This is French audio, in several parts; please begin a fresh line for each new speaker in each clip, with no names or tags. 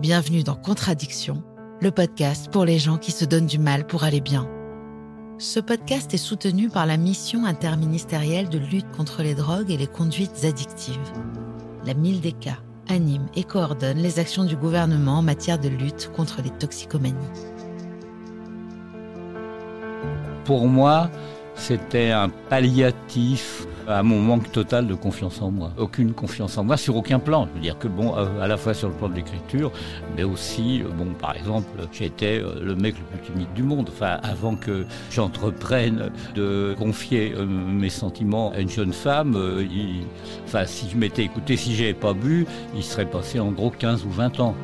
Bienvenue dans Contradiction, le podcast pour les gens qui se donnent du mal pour aller bien. Ce podcast est soutenu par la mission interministérielle de lutte contre les drogues et les conduites addictives. La MILDECA anime et coordonne les actions du gouvernement en matière de lutte contre les toxicomanies.
Pour moi, c'était un palliatif à mon manque total de confiance en moi. Aucune confiance en moi sur aucun plan. Je veux dire que à la fois sur le plan de l'écriture, mais aussi, par exemple, j'étais le mec le plus timide du monde. Enfin, avant que j'entreprenne de confier mes sentiments à une jeune femme, si je m'étais écouté, si j'avais pas bu, il serait passé en gros 15 ou 20 ans.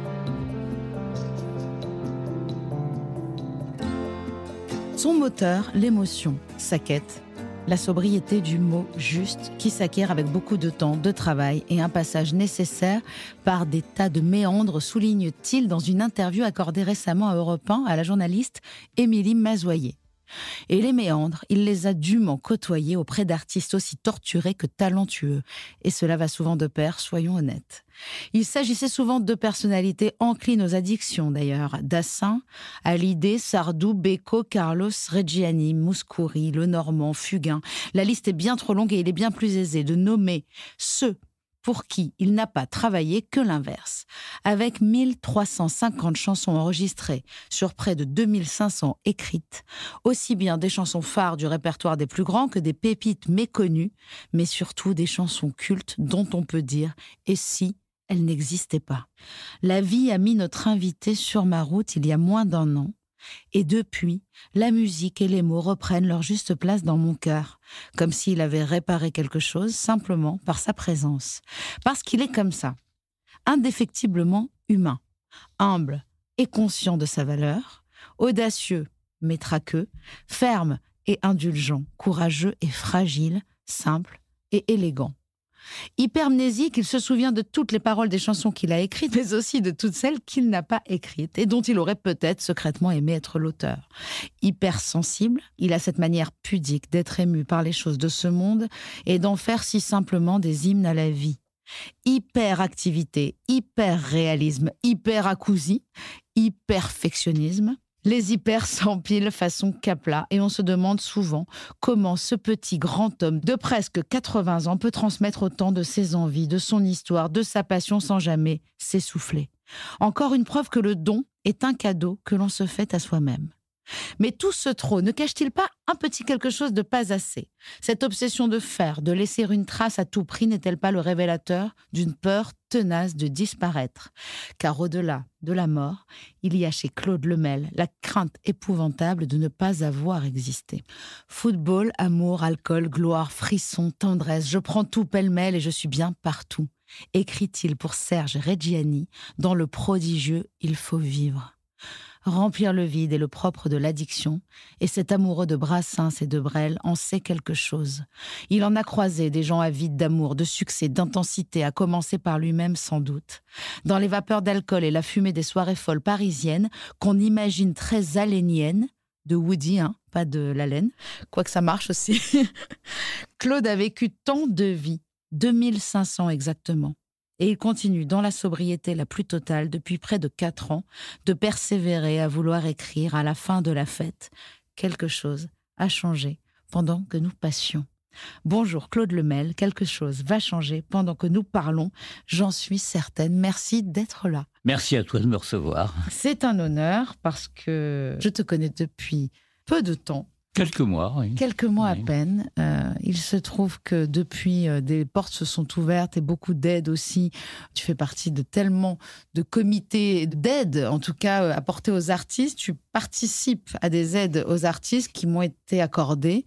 Son moteur, l'émotion, sa quête, la sobriété du mot juste qui s'acquiert avec beaucoup de temps, de travail et un passage nécessaire par des tas de méandres, souligne-t-il dans une interview accordée récemment à Europe 1 à la journaliste Émilie Mazoyer. Et les méandres, il les a dûment côtoyés auprès d'artistes aussi torturés que talentueux. Et cela va souvent de pair, soyons honnêtes. Il s'agissait souvent de personnalités enclines aux addictions d'ailleurs. Dassin, Hallyday, Sardou, Beko, Carlos, Reggiani, Mouskouri, Lenormand, Fugain. La liste est bien trop longue et il est bien plus aisé de nommer ceux pour qui il n'a pas travaillé que l'inverse. Avec 1350 chansons enregistrées sur près de 2500 écrites, aussi bien des chansons phares du répertoire des plus grands que des pépites méconnues, mais surtout des chansons cultes dont on peut dire « et si elles n'existaient pas ». La vie a mis notre invité sur ma route il y a moins d'un an. Et depuis, la musique et les mots reprennent leur juste place dans mon cœur, comme s'il avait réparé quelque chose simplement par sa présence. Parce qu'il est comme ça, indéfectiblement humain, humble et conscient de sa valeur, audacieux mais traqueux, ferme et indulgent, courageux et fragile, simple et élégant. Hypermnésique, il se souvient de toutes les paroles des chansons qu'il a écrites, mais aussi de toutes celles qu'il n'a pas écrites et dont il aurait peut-être secrètement aimé être l'auteur. Hypersensible, il a cette manière pudique d'être ému par les choses de ce monde et d'en faire si simplement des hymnes à la vie. Hyperactivité, hyper-réalisme, hyper-acousie, hyperfectionnisme. Les hyper s'empilent façon Capla et on se demande souvent comment ce petit grand homme de presque 80 ans peut transmettre autant de ses envies, de son histoire, de sa passion sans jamais s'essouffler. Encore une preuve que le don est un cadeau que l'on se fait à soi-même. Mais tout ce trop ne cache-t-il pas un petit quelque chose de pas assez ? Cette obsession de faire, de laisser une trace à tout prix, n'est-elle pas le révélateur d'une peur tenace de disparaître ? Car au-delà de la mort, il y a chez Claude Lemel la crainte épouvantable de ne pas avoir existé. Football, amour, alcool, gloire, frisson, tendresse, je prends tout pêle-mêle et je suis bien partout, écrit-il pour Serge Reggiani dans le prodigieux « Il faut vivre ». Remplir le vide est le propre de l'addiction, et cet amoureux de Brassens et de Brel en sait quelque chose. Il en a croisé des gens avides d'amour, de succès, d'intensité, à commencer par lui-même sans doute. Dans les vapeurs d'alcool et la fumée des soirées folles parisiennes, qu'on imagine très haléniennes, de Woody, pas de la laine, quoique ça marche aussi. Claude a vécu tant de vies, 2500 exactement. Et il continue, dans la sobriété la plus totale, depuis près de 4 ans, de persévérer à vouloir écrire à la fin de la fête. Quelque chose a changé pendant que nous passions. Bonjour Claude Lemel, quelque chose va changer pendant que nous parlons, j'en suis certaine. Merci d'être là.
Merci à toi de me recevoir.
C'est un honneur parce que je te connais depuis peu de temps.
Quelques mois, oui.
Quelques mois
oui.
À peine. Il se trouve que depuis, des portes se sont ouvertes et beaucoup d'aides aussi. Tu fais partie de tellement de comités d'aide, en tout cas apportés aux artistes. Tu participes à des aides aux artistes qui m'ont été accordées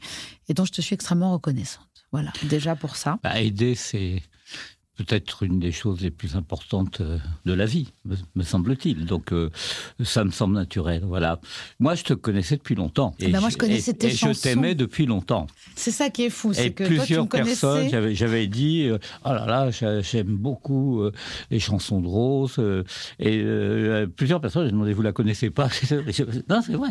et dont je te suis extrêmement reconnaissante. Voilà, déjà pour ça.
Aider, c'est peut-être une des choses les plus importantes de la vie, me semble-t-il. Donc, ça me semble naturel. Voilà. Moi, je te connaissais depuis longtemps.
Moi, je connaissais tes chansons.
Et je t'aimais depuis longtemps.
C'est ça qui est fou. C'est que
plusieurs
toi, tu me
personnes,
connaissais...
j'avais dit, oh là là, j'aime beaucoup les chansons de Rose. Et plusieurs personnes, j'ai demandé, vous la connaissez pas ? Non, c'est vrai.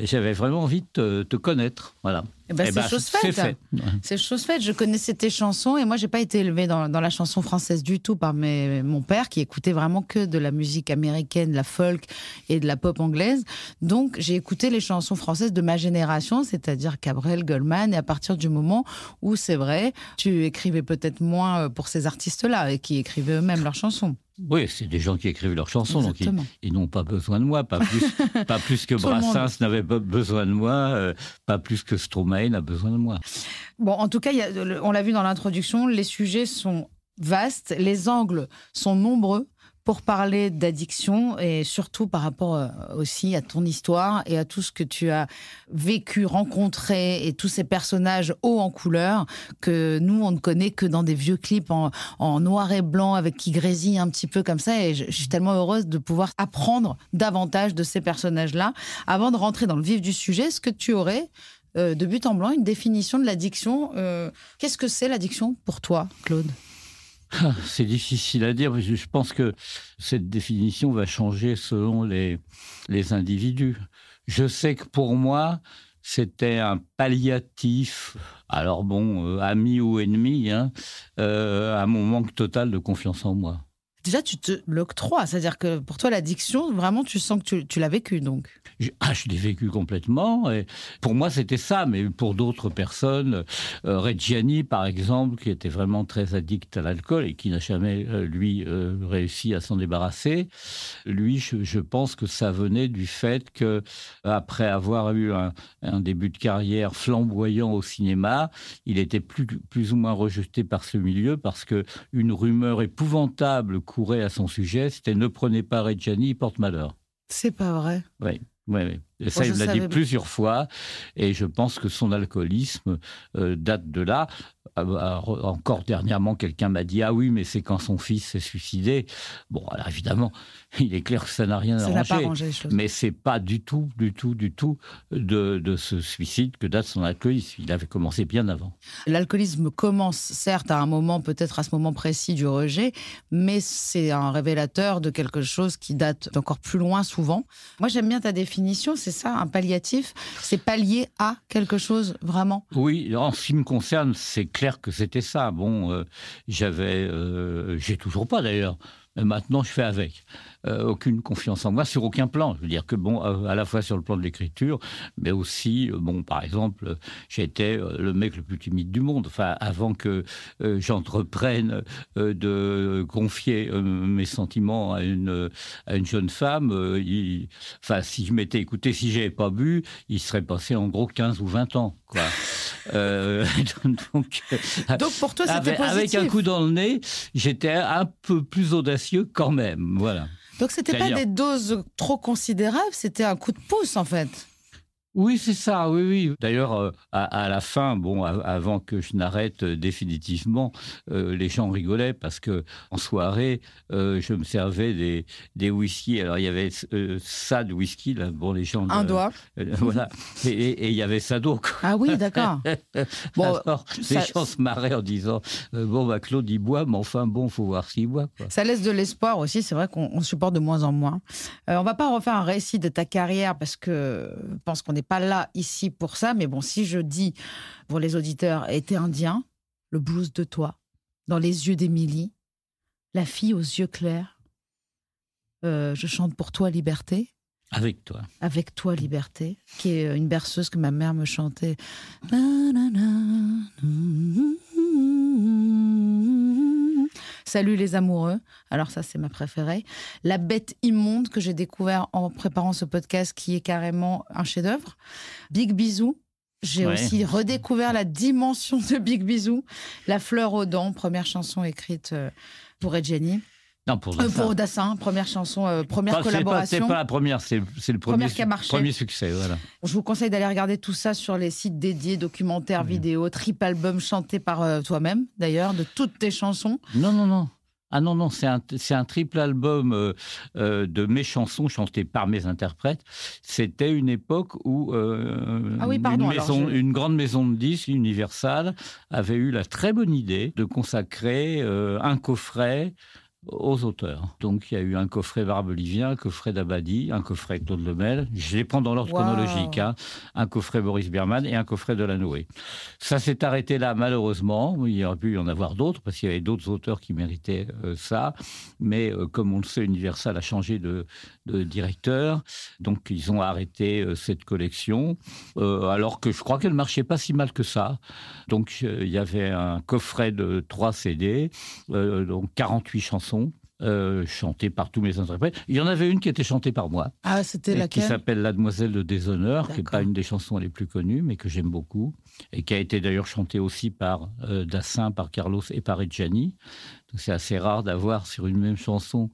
J'avais vraiment envie de te connaître. Voilà.
C'est chose faite.
C'est fait.
C'est chose faite. Je connaissais tes chansons et moi, j'ai pas été élevée dans la chanson française du tout par mon père qui écoutait vraiment que de la musique américaine, la folk et de la pop anglaise. Donc, j'ai écouté les chansons françaises de ma génération, c'est-à-dire Cabrel, Goldman, et à partir du moment où, c'est vrai, tu écrivais peut-être moins pour ces artistes-là et qui écrivaient eux-mêmes leurs chansons.
Oui, c'est des gens qui écrivent leurs chansons,
Exactement.
donc ils n'ont pas besoin de moi, pas plus que Brassens n'avait pas besoin de moi, pas plus que Stromae n'a besoin de moi.
Bon, en tout cas, on l'a vu dans l'introduction, les sujets sont vastes, les angles sont nombreux pour parler d'addiction et surtout par rapport aussi à ton histoire et à tout ce que tu as vécu, rencontré et tous ces personnages hauts en couleur que nous, on ne connaît que dans des vieux clips en noir et blanc avec qui grésillent un petit peu comme ça et je suis tellement heureuse de pouvoir apprendre davantage de ces personnages-là. Avant de rentrer dans le vif du sujet, est-ce que tu aurais de but en blanc une définition de l'addiction? Qu'est-ce que c'est l'addiction pour toi, Claude ?
C'est difficile à dire, je pense que cette définition va changer selon les individus. Je sais que pour moi, c'était un palliatif, alors bon, ami ou ennemi, à mon manque total de confiance en moi.
Déjà, tu te l'octroies, c'est-à-dire que pour toi, l'addiction, vraiment, tu sens que tu l'as vécu, donc.
Je l'ai vécu complètement. Et pour moi, c'était ça, mais pour d'autres personnes, Reggiani, par exemple, qui était vraiment très addict à l'alcool et qui n'a jamais, lui, réussi à s'en débarrasser, lui, je pense que ça venait du fait que, après avoir eu un début de carrière flamboyant au cinéma, il était plus ou moins rejeté par ce milieu parce que une rumeur épouvantable courait à son sujet, c'était « Ne prenez pas Reggiani, il porte malheur ».
C'est pas vrai.
Oui. Et ça, il l'a dit plusieurs fois. Et je pense que son alcoolisme date de là. Encore dernièrement, quelqu'un m'a dit « Ah oui, mais c'est quand son fils s'est suicidé ». Bon, alors évidemment, il est clair que ça n'a rien arrangé.
Ça n'a pas arrangé les choses.
Mais c'est pas du tout de ce suicide que date son alcoolisme. Il avait commencé bien avant.
L'alcoolisme commence, certes, à un moment, peut-être à ce moment précis du rejet, mais c'est un révélateur de quelque chose qui date d'encore plus loin souvent. Moi, j'aime bien ta définition, c'est ça, un palliatif, c'est pallier à quelque chose, vraiment.
Oui, en ce qui me concerne, c'est clair que c'était ça. Bon, j'ai toujours pas d'ailleurs. Mais maintenant, je fais avec. Aucune confiance en moi, sur aucun plan. Je veux dire que, bon, à la fois sur le plan de l'écriture, mais aussi, bon, par exemple, j'étais le mec le plus timide du monde. Enfin, avant que j'entreprenne de confier mes sentiments à une jeune femme, si je m'étais écouté, si j'avais pas bu, il serait passé en gros 15 ou 20 ans, quoi. Donc
pour toi, c'était positif.
Avec un coup dans le nez, j'étais un peu plus audacieux quand même, voilà.
Donc c'était pas des doses trop considérables, c'était un coup de pouce en fait.
Oui, c'est ça, oui. D'ailleurs, à la fin, bon, avant que je n'arrête définitivement, les gens rigolaient parce que en soirée, je me servais des whisky. Alors, il y avait ça de whisky, là, bon, les gens...
doigt.
Voilà. Et il y avait ça d'eau, quoi.
Ah oui, d'accord.
Bon, alors, les gens se marraient en disant, Claude, il boit, mais enfin, bon, faut voir s'il boit, quoi.
Ça laisse de l'espoir aussi, c'est vrai qu'on supporte de moins en moins. On va pas refaire un récit de ta carrière parce que je pense qu'on n'est pas là, ici, pour ça. Mais bon, si je dis, pour les auditeurs, été indien, le blues de toi, dans les yeux d'Émilie, la fille aux yeux clairs, je chante pour toi, Liberté.
Avec toi.
Avec toi, Liberté, qui est une berceuse que ma mère me chantait. Salut les amoureux. Alors ça, c'est ma préférée. La bête immonde que j'ai découvert en préparant ce podcast, qui est carrément un chef-d'œuvre. Big Bisou. J'ai aussi redécouvert la dimension de Big Bisou. La fleur aux dents, première chanson écrite pour Reggiani.
Non, pour
Dassin, première chanson, première collaboration.
C'est pas la première, c'est le premier succès. Voilà.
Je vous conseille d'aller regarder tout ça sur les sites dédiés, documentaires, vidéos, trip album chanté par toi-même, d'ailleurs, de toutes tes chansons.
Non. Ah non, c'est un triple album de mes chansons chantées par mes interprètes. C'était une époque où une grande maison de disques, Universal, avait eu la très bonne idée de consacrer un coffret aux auteurs. Donc, il y a eu un coffret Barbelivien, un coffret Dabadi, un coffret Claude Lemel. Je les prends dans l'ordre chronologique. Hein. Un coffret Boris Berman et un coffret Delanoë. Ça s'est arrêté là, malheureusement. Il aurait pu y en avoir d'autres, parce qu'il y avait d'autres auteurs qui méritaient ça. Mais comme on le sait, Universal a changé de directeur. Donc, ils ont arrêté cette collection. Alors que je crois qu'elle ne marchait pas si mal que ça. Donc, il y avait un coffret de 3 CD, donc 48 chansons. Chantée par tous mes interprètes. Il y en avait une qui était chantée par moi.
Ah, c'était laquelle ?
Qui s'appelle La Demoiselle de Déshonneur, qui n'est pas une des chansons les plus connues, mais que j'aime beaucoup, et qui a été d'ailleurs chantée aussi par Dassin, par Carlos et par Reggiani. Donc c'est assez rare d'avoir sur une même chanson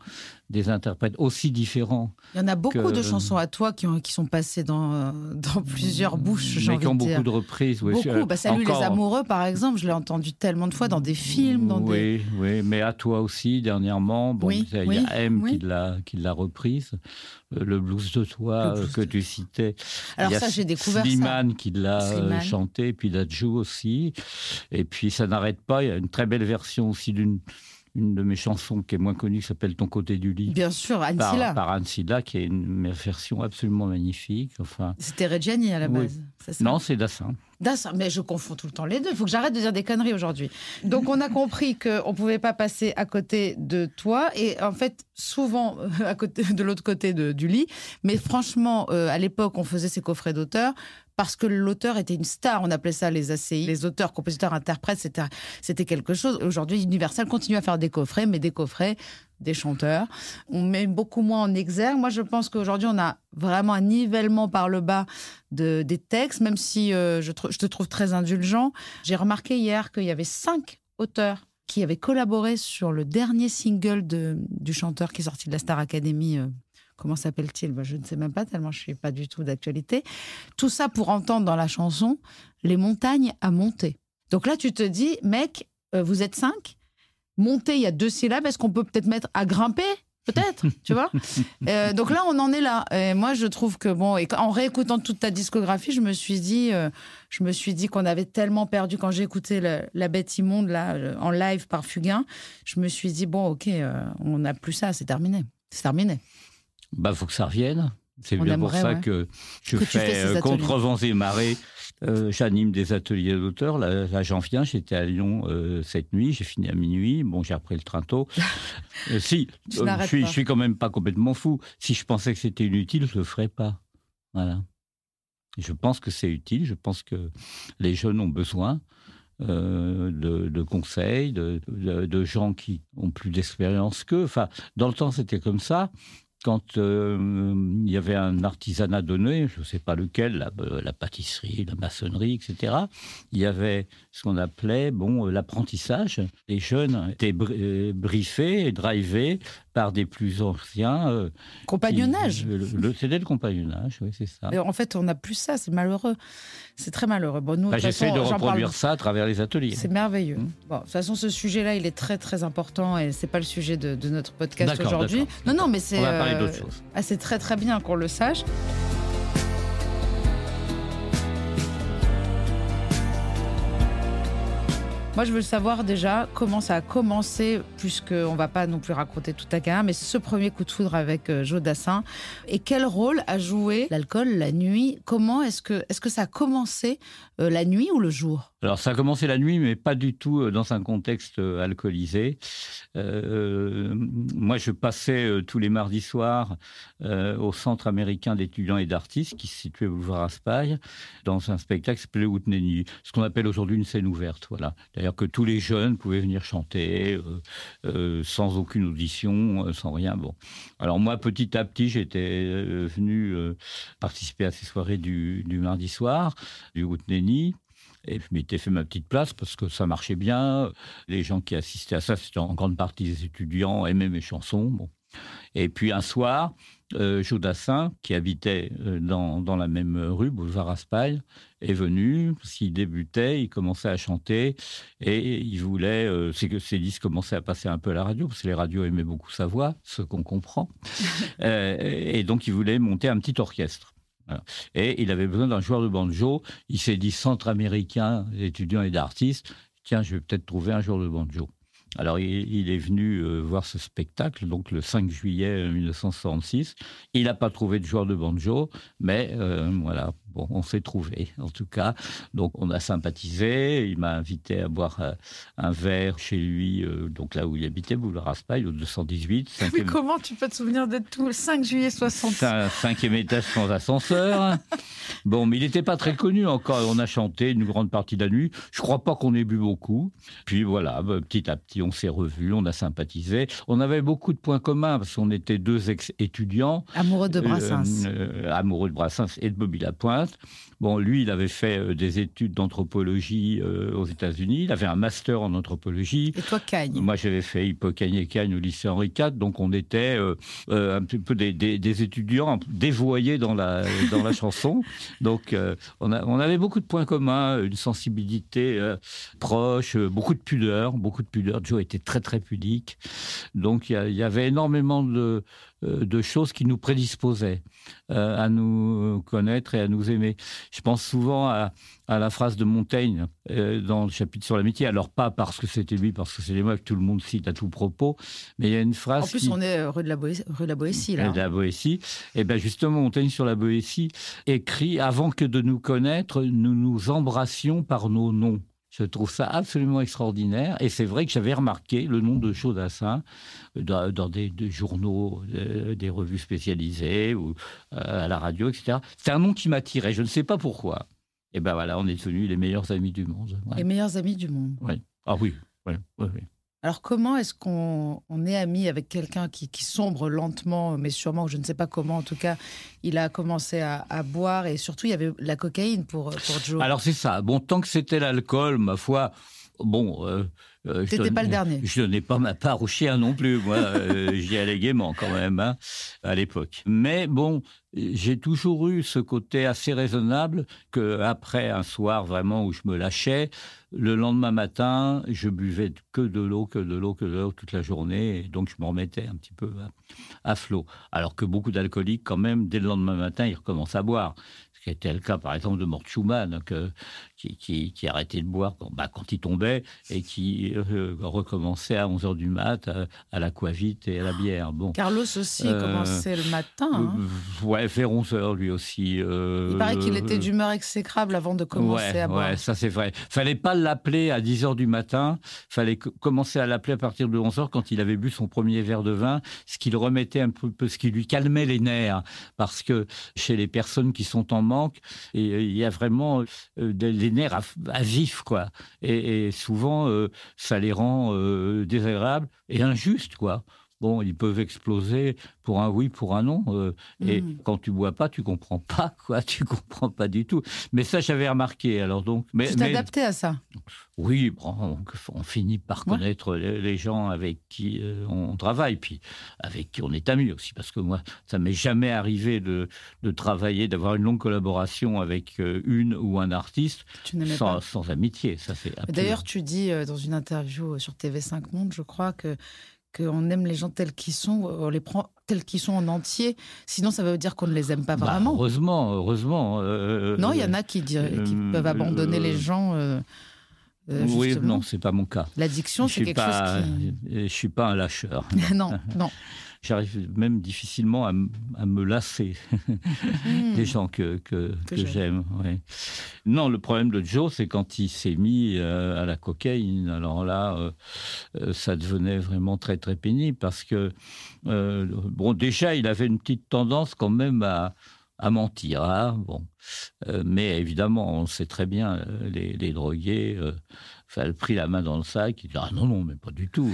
des interprètes aussi différents.
Il y en a beaucoup de chansons à toi qui sont passées dans plusieurs bouches, j'ai envie de dire.
Mais qui ont beaucoup de reprises. Oui.
Beaucoup. Salut les amoureux, par exemple, je l'ai entendu tellement de fois dans des films.
Oui, mais à toi aussi, dernièrement. Bon, il y a M qui l'a reprise. Le blues de toi que tu citais.
Alors ça, j'ai découvert
Slimane qui l'a chanté, puis Dadju aussi. Et puis ça n'arrête pas. Il y a une très belle version aussi d'une de mes chansons qui est moins connue, qui s'appelle Ton côté du lit.
Bien sûr, Anne Silla.
Par Anne Silla, qui est une version absolument magnifique. Enfin,
c'était Reggiani à la base. C'est ça ?
Non, c'est Dassin.
Dassin, mais je confonds tout le temps les deux. Il faut que j'arrête de dire des conneries aujourd'hui. Donc, on a compris qu'on ne pouvait pas passer à côté de toi. Et en fait, souvent, à côté, de l'autre côté du lit. Mais franchement, à l'époque, on faisait ces coffrets d'auteurs parce que l'auteur était une star. On appelait ça les ACI, les auteurs, compositeurs, interprètes. C'était quelque chose. Aujourd'hui, Universal continue à faire des coffrets, mais des coffrets des chanteurs. On met beaucoup moins en exergue. Moi, je pense qu'aujourd'hui, on a vraiment un nivellement par le bas des textes, même si je te trouve très indulgent. J'ai remarqué hier qu'il y avait 5 auteurs qui avaient collaboré sur le dernier single du chanteur qui est sorti de la Star Academy. Comment s'appelle-t-il ? Je ne sais même pas, tellement je ne suis pas du tout d'actualité. Tout ça pour entendre dans la chanson « Les montagnes à monter ». Donc là, tu te dis, mec, vous êtes 5 ? Monter, il y a 2 syllabes. Est-ce qu'on peut peut-être mettre à grimper ? Peut-être, tu vois. Donc là, on en est là. Et moi, je trouve que et en réécoutant toute ta discographie, je me suis dit qu'on avait tellement perdu. Quand j'ai écouté La Bête Immonde là en live par Fugain, je me suis dit ok, on n'a plus ça, c'est terminé. C'est terminé.
Faut que ça revienne. C'est bien pour ça que je fais contre vents et marées. J'anime des ateliers d'auteurs. Là, j'en viens. J'étais à Lyon cette nuit. J'ai fini à minuit. Bon, j'ai repris le train tôt. Je suis quand même pas complètement fou. Si je pensais que c'était inutile, je le ferais pas. Voilà. Je pense que c'est utile. Je pense que les jeunes ont besoin de conseils, de gens qui ont plus d'expérience qu'eux. Enfin, dans le temps, c'était comme ça. Quand il y avait un artisanat donné, je ne sais pas lequel, la pâtisserie, la maçonnerie, etc., il y avait ce qu'on appelait l'apprentissage. Les jeunes étaient briefés et drivés par des plus anciens.
Compagnonnage.
C'était le compagnonnage, oui, c'est ça.
Et en fait, on n'a plus ça, c'est malheureux. C'est très malheureux. Nous,
j'essaie de reproduire ça à travers les ateliers.
C'est merveilleux. De toute façon, ce sujet-là, il est très, très important et ce n'est pas le sujet de notre podcast aujourd'hui. Non, mais c'est...
On va parler d'autre chose.
C'est très, très bien qu'on le sache. Moi, je veux savoir déjà comment ça a commencé, puisqu'on ne va pas non plus raconter toute ta carrière, mais ce premier coup de foudre avec Joe Dassin. Et quel rôle a joué l'alcool la nuit ? Comment est-ce que ça a commencé la nuit ou le jour ?
Alors, ça a commencé la nuit, mais pas du tout dans un contexte alcoolisé. Moi, je passais tous les mardis soirs au Centre américain d'étudiants et d'artistes, qui se situait au boulevard Raspail, dans un spectacle qui s'appelait Houtneni, ce qu'on appelle aujourd'hui une scène ouverte. Voilà. D'ailleurs, que tous les jeunes pouvaient venir chanter sans aucune audition, sans rien. Bon. Alors moi, petit à petit, j'étais venu participer à ces soirées du mardi soir, du Houtneni. Et je m'étais fait ma petite place parce que ça marchait bien. Les gens qui assistaient à ça, c'était en grande partie des étudiants, aimaient mes chansons. Bon. Et puis un soir, Joe Dassin, qui habitait dans la même rue, boulevard Raspail, est venu, parce qu'il débutait, il commençait à chanter, et il voulait, c'est que ses disques commençaient à passer un peu à la radio, parce que les radios aimaient beaucoup sa voix, ce qu'on comprend. Et donc il voulait monter un petit orchestre. Voilà. Et il avait besoin d'un joueur de banjo. Il s'est dit, centre américain d'étudiants et d'artistes, tiens, je vais peut-être trouver un joueur de banjo. Alors, il est venu voir ce spectacle, donc le 5 juillet 1966. Il n'a pas trouvé de joueur de banjo, mais voilà, bon, on s'est trouvé, en tout cas. Donc, on a sympathisé. Il m'a invité à boire un verre chez lui, donc là où il habitait, boulevard Raspail, au 218.
Mais comment tu peux te souvenir de tout? Le 5 juillet 66.
5e étage sans ascenseur. Bon, mais il n'était pas très connu encore. On a chanté une grande partie de la nuit. Je ne crois pas qu'on ait bu beaucoup. Puis voilà, petit à petit, on s'est revus, on a sympathisé. On avait beaucoup de points communs parce qu'on était 2 ex-étudiants.
Amoureux de Brassens.
Amoureux de Brassens et de Bobby Lapointe. Bon, lui, il avait fait des études d'anthropologie aux États-Unis. Il avait un master en anthropologie.
Et toi, Cagne?
Moi, j'avais fait Hippocagne et Cagne au lycée Henri IV. Donc, on était un petit peu des étudiants dévoyés dans la chanson. Donc, on avait beaucoup de points communs, une sensibilité proche, beaucoup de pudeur. Joe était très, très pudique. Donc, il y avait énormément de choses qui nous prédisposaient à nous connaître et à nous aimer. Je pense souvent à la phrase de Montaigne dans le chapitre sur l'amitié. Alors, pas parce que c'était lui, parce que c'est les mots que tout le monde cite à tout propos, mais il y a une phrase...
En plus, on est rue de la Boétie, là.
De la Boétie. Et bien, justement, Montaigne sur la Boétie écrit « Avant que de nous connaître, nous nous embrassions par nos noms ». Je trouve ça absolument extraordinaire. Et c'est vrai que j'avais remarqué le nom de Chaudassin dans des journaux, des revues spécialisées ou à la radio, etc. C'est un nom qui m'attirait. Je ne sais pas pourquoi. Et ben voilà, on est devenus les meilleurs amis du monde. Ouais.
Les meilleurs amis du monde.
Oui. Ah oui. Oui.
Alors, comment est-ce qu'on est ami avec quelqu'un qui sombre lentement, mais sûrement, ou je ne sais pas comment, en tout cas, il a commencé à boire, et surtout, il y avait la cocaïne pour Joe.
Alors, c'est ça. Bon, tant que c'était l'alcool, ma foi, bon...
T'étais pas le dernier.
Je donnais pas ma part au chien non plus, moi. J'y allais gaiement quand même, hein, à l'époque. Mais bon, j'ai toujours eu ce côté assez raisonnable qu'après un soir vraiment où je me lâchais, le lendemain matin, je buvais que de l'eau toute la journée. Et donc, je me remettais un petit peu à flot. Alors que beaucoup d'alcooliques, quand même, dès le lendemain matin, ils recommencent à boire. Ce qui était le cas, par exemple, de Mort Schumann, qui arrêtait de boire quand il tombait et qui recommençait à 11h du mat à l'aquavite et à la bière. Bon.
Carlos aussi commençait le matin. Hein.
Ouais, vers 11h lui aussi.
Il paraît qu'il était d'humeur exécrable avant de commencer à boire.
Ouais, ça c'est vrai. Fallait pas l'appeler à 10h du matin, fallait commencer à l'appeler à partir de 11h quand il avait bu son premier verre de vin, ce qui le remettait un peu, ce qui lui calmait les nerfs. Parce que chez les personnes qui sont en manque, il y a vraiment les nerfs à vif, quoi. Et souvent, ça les rend désagréables et injustes, quoi. Bon, ils peuvent exploser pour un oui, pour un non. Et quand tu bois pas, tu comprends pas, quoi. Tu comprends pas du tout. Mais ça, j'avais remarqué. Alors donc,
tu t'adaptais à ça?
Oui, on finit par connaître les gens avec qui on travaille, puis avec qui on est amis aussi. Parce que moi, ça m'est jamais arrivé de travailler, d'avoir une longue collaboration avec une ou un artiste sans amitié. Ça, c'est absolument...
D'ailleurs, tu dis dans une interview sur TV5 Monde, je crois, qu'on aime les gens tels qu'ils sont, on les prend tels qu'ils sont en entier, sinon ça veut dire qu'on ne les aime pas vraiment.
Heureusement.
Non, il y en a qui peuvent abandonner les gens.
Oui, non, c'est pas mon cas.
L'addiction, c'est quelque chose qui...
Je suis pas un lâcheur.
Non.
J'arrive même difficilement à me lasser des gens que j'aime. Ouais. Non, le problème de Joe, c'est quand il s'est mis à la cocaïne. Alors là, ça devenait vraiment très, très pénible parce que, déjà, il avait une petite tendance quand même à mentir. Hein, bon. Mais évidemment, on sait très bien, les drogués... elle a pris la main dans le sac, il dit « Ah non, mais pas du tout.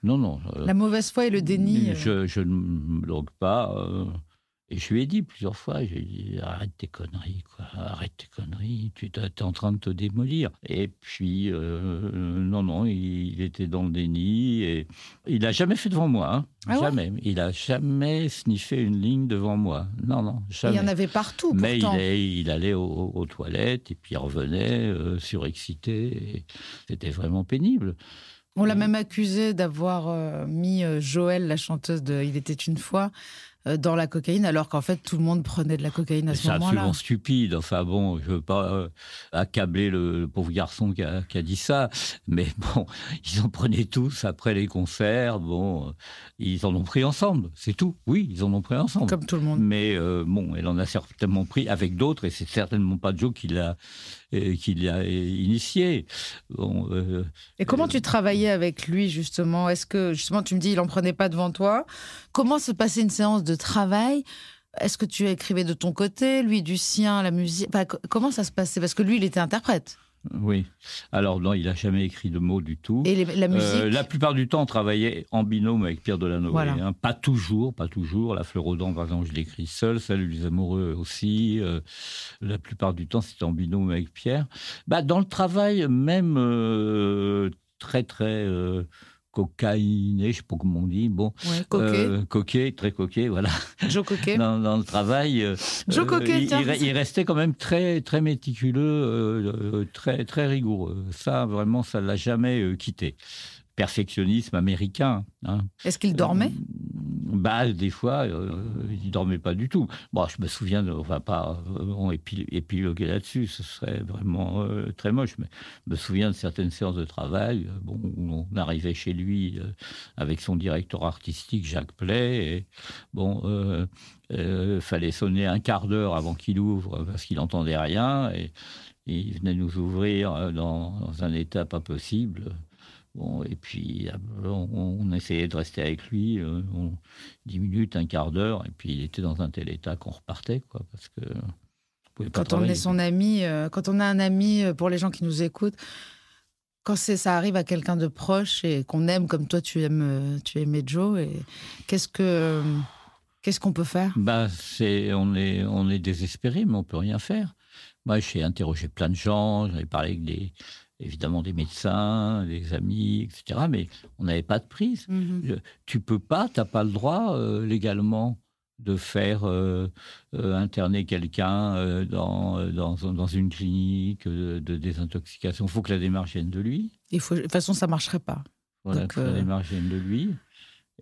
Non. »
La mauvaise foi et le déni.
Je ne me drogue pas. Et je lui ai dit plusieurs fois, j'ai dit « Arrête tes conneries, quoi. Arrête tes conneries, tu es en train de te démolir. » Et puis, non, il était dans le déni. Et il n'a jamais fait devant moi. Hein. Jamais. Il n'a jamais sniffé une ligne devant moi. Non, jamais.
Il y en avait partout, pourtant.
Mais il allait aux toilettes et puis il revenait surexcité. Et c'était vraiment pénible.
On l'a même accusé d'avoir mis Joël, la chanteuse de Il était une fois, dans la cocaïne, alors qu'en fait, tout le monde prenait de la cocaïne à ce moment-là.
C'est absolument stupide. Enfin bon, je veux pas accabler le pauvre garçon qui a dit ça, mais bon, ils en prenaient tous après les concerts. Bon, ils en ont pris ensemble, c'est tout. Oui, ils en ont pris ensemble.
Comme tout le monde.
Mais bon, elle en a certainement pris avec d'autres, et c'est certainement pas Joe qui l'a initié. Bon,
et comment tu travaillais avec lui, justement? Est-ce que, justement, tu me dis, il en prenait pas devant toi? Comment se passait une séance de travail? Est-ce que tu écrivais de ton côté, lui du sien, la musique? Enfin, comment ça se passait? Parce que lui, il était interprète.
Oui. Alors non, il n'a jamais écrit de mots du tout.
Et la musique?
La plupart du temps, on travaillait en binôme avec Pierre Delanoë.
Voilà.
Hein. Pas toujours. La Fleur aux dents, par exemple, je l'écris seul. Salut les amoureux aussi. La plupart du temps, c'était en binôme avec Pierre. Dans le travail, même très, très cocaïné, je sais pas comment on dit. Bon,
ouais, coquet.
Coquet, très coquet, voilà.
Joe Coquet.
Dans le travail,
Joe Coquet,
il restait quand même très, très méticuleux, très, très rigoureux. Ça, vraiment, ça l'a jamais quitté. Perfectionnisme américain. Hein.
Est-ce qu'il dormait?
Des fois, il dormait pas du tout. Bon, je me souviens, on va pas épiloguer là-dessus, ce serait vraiment très moche, mais je me souviens de certaines séances de travail, où on arrivait chez lui avec son directeur artistique, Jacques Play, et fallait sonner un quart d'heure avant qu'il ouvre, parce qu'il n'entendait rien, et il venait nous ouvrir dans un état pas possible. Bon, et puis, on essayait de rester avec lui 10 minutes, un quart d'heure, et puis il était dans un tel état qu'on repartait, quoi, parce que
quand on est son ami, quand on a un ami, pour les gens qui nous écoutent, quand ça arrive à quelqu'un de proche et qu'on aime comme toi, tu aimais Joe, et qu'est-ce qu'on peut faire?
On est désespéré, mais on peut rien faire. Moi, j'ai interrogé plein de gens, j'avais parlé avec évidemment des médecins, des amis, etc. Mais on n'avait pas de prise. Tu peux pas, t'as pas le droit légalement de faire interner quelqu'un dans une clinique de désintoxication. Il faut que la démarche vienne de lui.
De toute façon, ça marcherait pas.
Voilà, que la démarche vienne de lui.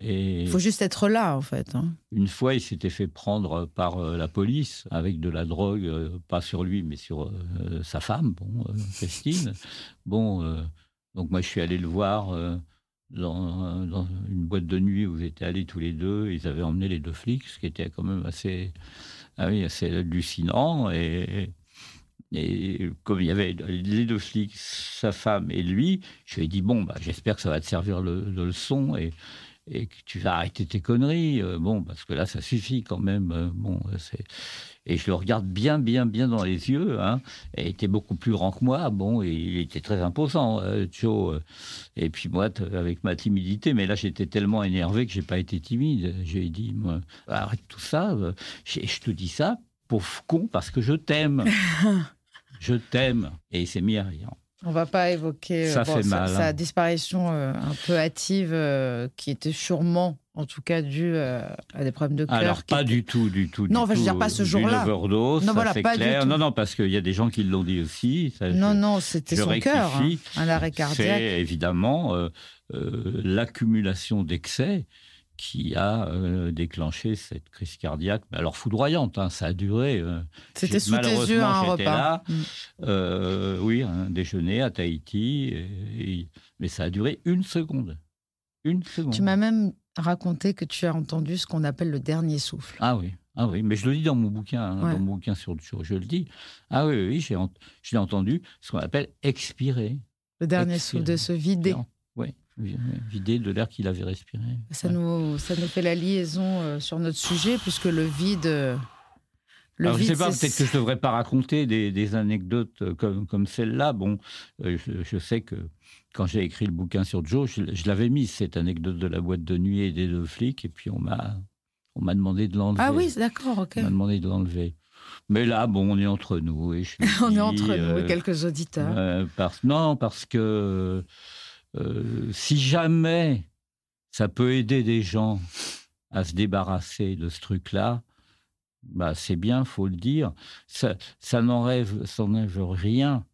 Il faut juste être là, en fait. Hein.
Une fois, il s'était fait prendre par la police avec de la drogue, pas sur lui, mais sur sa femme, Christine. Donc moi, je suis allé le voir dans une boîte de nuit où j'étais allés tous les deux. Ils avaient emmené les deux flics, ce qui était quand même assez hallucinant. Et comme il y avait les deux flics, sa femme et lui, je lui ai dit, j'espère que ça va te servir de leçon et que tu vas arrêter tes conneries, parce que là, ça suffit quand même. Et je le regarde bien, bien, bien dans les yeux. Hein, et il était beaucoup plus grand que moi. Et il était très imposant, Joe. Et puis moi, avec ma timidité, mais là, j'étais tellement énervé que j'ai pas été timide. J'ai dit, arrête tout ça. Je te dis ça, pauvre con, parce que je t'aime. Je t'aime. Et il s'est mis à rire.
On ne va pas évoquer sa disparition un peu hâtive, qui était sûrement, en tout cas, due à des problèmes de cœur.
Alors, pas du tout.
Non, je veux dire, pas ce jour-là.
Une overdose,
non, voilà,
c'est
pas
clair.
du tout.
Non, parce qu'il y a des gens qui l'ont dit aussi. Ça,
non, c'était son cœur, un arrêt cardiaque.
C'est évidemment l'accumulation d'excès qui a déclenché cette crise cardiaque. Alors foudroyante, ça a duré.
C'était sous tes yeux un repas.
Là, oui, un déjeuner à Tahiti, mais ça a duré une seconde.
Tu m'as même raconté que tu as entendu ce qu'on appelle le dernier souffle.
Ah oui, mais je le dis dans mon bouquin, dans mon bouquin sur je le dis. Ah oui, je l'ai entendu, ce qu'on appelle expirer.
Le dernier souffle, de se vider.
Oui. Vider de l'air qu'il avait respiré.
Ça nous fait la liaison sur notre sujet, puisque le vide...
Alors, je ne sais pas, peut-être que je ne devrais pas raconter des anecdotes comme celle-là. Je sais que quand j'ai écrit le bouquin sur Joe, je l'avais mise, cette anecdote de la boîte de nuit et des deux flics, et puis on m'a demandé de l'enlever.
Ah oui, d'accord, ok.
On m'a demandé de l'enlever. Mais là, on est entre nous. Et
on est entre nous et quelques auditeurs.
Parce que... si jamais ça peut aider des gens à se débarrasser de ce truc-là, c'est bien, faut le dire. Ça n'enlève rien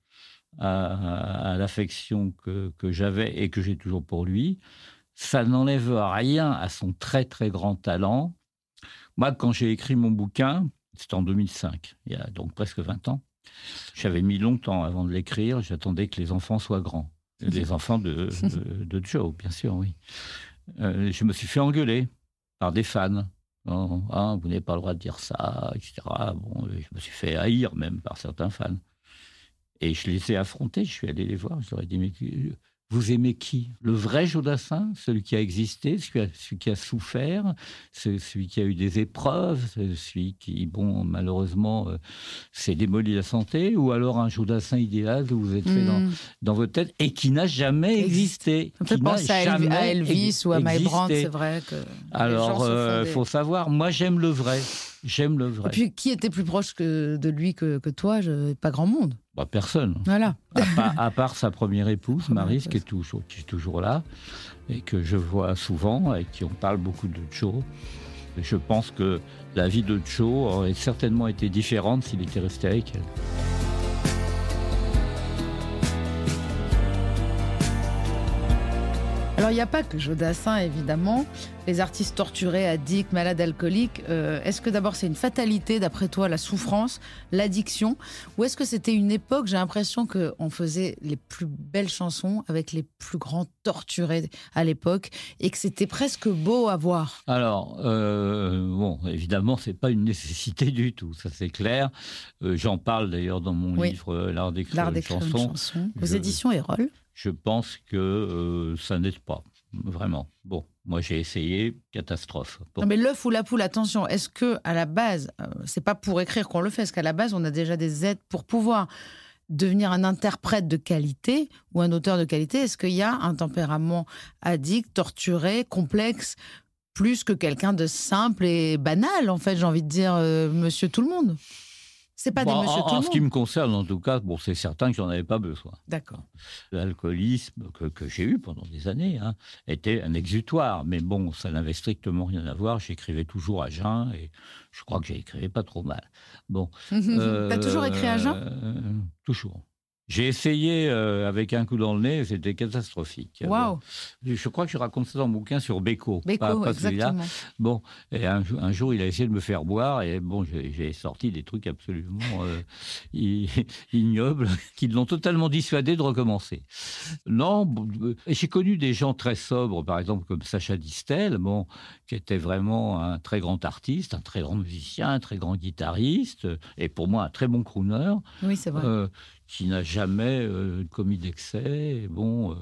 à l'affection que j'avais et que j'ai toujours pour lui. Ça n'enlève rien à son très très grand talent. Moi, quand j'ai écrit mon bouquin, c'était en 2005, il y a donc presque 20 ans, j'avais mis longtemps avant de l'écrire, j'attendais que les enfants soient grands. Les enfants de Joe, bien sûr, oui. Je me suis fait engueuler par des fans. Oh, ah, vous n'avez pas le droit de dire ça, etc. Bon, je me suis fait haïr même par certains fans. Et je les ai affrontés, je suis allé les voir, je leur ai dit, mais vous aimez qui? Le vrai Jodassin, celui qui a existé, celui qui a souffert, celui qui a eu des épreuves, celui qui, bon, malheureusement, s'est démoli la santé, ou alors un Jodassin idéal que vous êtes fait dans votre tête et qui n'a jamais existé.
On peut penser à Elvis ou à Mike Brandt, c'est vrai que.
Alors, il faut savoir, moi j'aime le vrai. J'aime le vrai.
Et puis, qui était plus proche de lui que toi? Pas grand monde.
Bah, personne.
Voilà.
À part sa première épouse, Maryse, qui est toujours là, et que je vois souvent, et qui on parle beaucoup de Joe. Et je pense que la vie de Joe aurait certainement été différente s'il était resté avec elle.
Alors, il n'y a pas que Jodassin, évidemment. Les artistes torturés, addicts, malades alcooliques. Est-ce que d'abord, c'est une fatalité, d'après toi, la souffrance, l'addiction? Ou est-ce que c'était une époque, j'ai l'impression qu'on faisait les plus belles chansons avec les plus grands torturés à l'époque et que c'était presque beau à voir?
Alors, bon, évidemment, c'est pas une nécessité du tout, ça c'est clair. J'en parle d'ailleurs dans mon livre L'art d'écrire une chanson.
Aux éditions Erol.
Je pense que ça n'aide pas, vraiment. Bon, moi j'ai essayé, catastrophe. Bon.
Non mais l'œuf ou la poule, attention, est-ce que à la base, c'est pas pour écrire qu'on le fait, est-ce qu'à la base on a déjà des aides pour pouvoir devenir un interprète de qualité ou un auteur de qualité? Est-ce qu'il y a un tempérament addict, torturé, complexe, plus que quelqu'un de simple et banal, en fait, j'ai envie de dire, monsieur tout le monde? C'est pas des monsieur tout le monde.
En ce qui me concerne, en tout cas, bon, c'est certain que j'en avais pas besoin.
D'accord.
L'alcoolisme que j'ai eu pendant des années était un exutoire. Mais bon, ça n'avait strictement rien à voir. J'écrivais toujours à jeun et je crois que j'écrivais pas trop mal. Bon.
T'as toujours écrit à jeun?
Toujours. J'ai essayé avec un coup dans le nez, c'était catastrophique.
Waouh.
Je crois que je raconte ça dans mon bouquin sur Beko.
Beko, exactement.
Bon, et un jour, il a essayé de me faire boire et bon, j'ai sorti des trucs absolument ignobles qui l'ont totalement dissuadé de recommencer. Non, j'ai connu des gens très sobres, par exemple comme Sacha Distel, bon, qui était vraiment un très grand artiste, un très grand musicien, un très grand guitariste et pour moi un très bon crooner.
Oui, c'est vrai.
Qui n'a jamais commis d'excès. Bon,